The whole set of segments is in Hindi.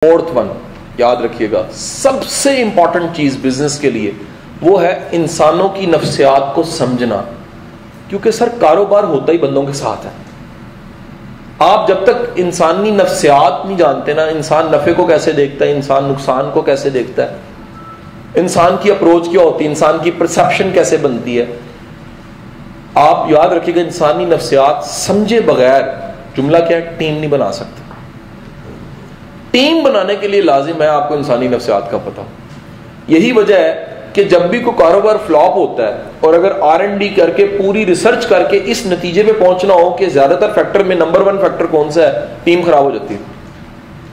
फोर्थ वन याद रखिएगा, सबसे इंपॉर्टेंट चीज बिजनेस के लिए वो है इंसानों की नफ्सियात को समझना। क्योंकि सर कारोबार होता ही बंदों के साथ है। आप जब तक इंसानी नफ्सियात नहीं जानते ना, इंसान नफे को कैसे देखता है, इंसान नुकसान को कैसे देखता है, इंसान की अप्रोच क्या होती है, इंसान की परसेप्शन कैसे बनती है, आप याद रखिएगा इंसानी नफ्सियात समझे बगैर जुमला क्या है, टीम नहीं बना सकते। टीम बनाने के लिए लाजिम है आपको इंसानी नफ्सियात का पता। यही वजह है कि जब भी कोई कारोबार फ्लॉप होता है और अगर R&D करके पूरी रिसर्च करके इस नतीजे पे पहुंचना हो कि ज्यादातर फैक्टर में नंबर 1 फैक्टर कौन सा है, टीम खराब हो जाती है।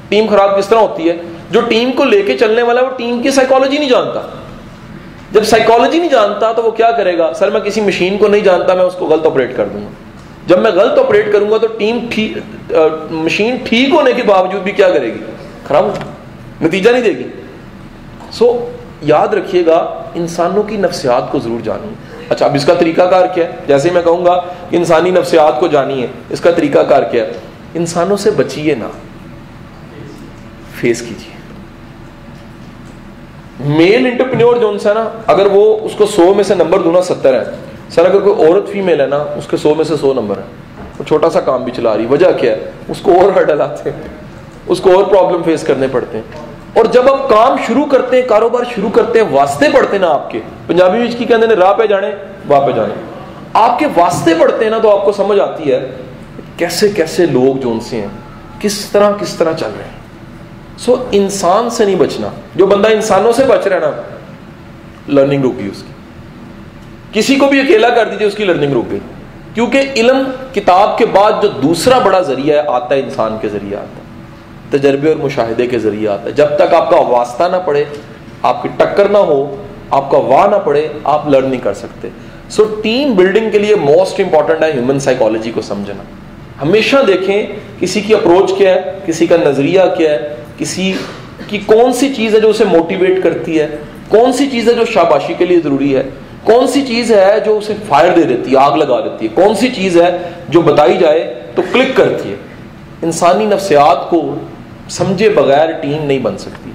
टीम खराब किस तरह होती है? जो टीम को लेके चलने वाला है वो टीम की साइकोलॉजी नहीं जानता। जब साइकोलॉजी नहीं जानता तो वो क्या करेगा, सर मैं किसी मशीन को नहीं जानता, मैं उसको गलत ऑपरेट कर दूंगा। जब मैं गलत ऑपरेट करूंगा तो मशीन ठीक होने के बावजूद भी क्या करेगी, खराब होगी, नतीजा नहीं देगी। याद रखिएगा इंसानों की नफ्सियात को जरूर जानिए। अच्छा, अब इसका तरीकाकार क्या है? जैसे मैं कहूंगा इंसानी नफ्सियात को जानिए, इसका तरीकाकार क्या है? इंसानों से बचिए ना, फेस कीजिए। मेल एंटरप्रेन्योर जो है ना, अगर वो उसको 100 में से नंबर दूना 70 है। सर अगर कोई औरत फीमेल है ना, उसके 100 में से 100 नंबर है, वो छोटा सा काम भी चला रही, वजह क्या है? उसको और हर्डल आते हैं, उसको और प्रॉब्लम फेस करने पड़ते हैं। और जब आप काम शुरू करते हैं, कारोबार शुरू करते हैं, वास्ते पढ़ते हैं ना आपके, पंजाबी में इसकी कहते हैं राह पे जाने वाह पे जाने, आपके वास्ते पढ़ते हैं ना, तो आपको समझ आती है कैसे कैसे लोग जो उनसे हैं, किस तरह चल रहे हैं। इंसान से नहीं बचना। जो बंदा इंसानों से बच रहा है ना, लर्निंग रुक गई उसकी। किसी को भी अकेला कर दीजिए, उसकी लर्निंग रुक गई। क्योंकि इल्म किताब के बाद जो दूसरा बड़ा जरिया है, आता है इंसान के जरिए आता है, तजर्बे और मुशाहिदे के जरिए आता है। जब तक आपका वास्ता ना पड़े, आपकी टक्कर ना हो, आपका वाह ना पड़े, आप लर्न नहीं कर सकते। टीम बिल्डिंग के लिए मोस्ट इंपॉर्टेंट है ह्यूमन साइकोलॉजी को समझना। हमेशा देखें किसी की अप्रोच क्या है, किसी का नजरिया क्या है, किसी की कौन सी चीज है जो उसे मोटिवेट करती है, कौन सी चीज है जो शाबाशी के लिए जरूरी है, कौन सी चीज है जो उसे फायर दे देती है, आग लगा देती है, कौन सी चीज है जो बताई जाए तो क्लिक करती है। इंसानी नफ्सियात को समझे बगैर टीम नहीं बन सकती।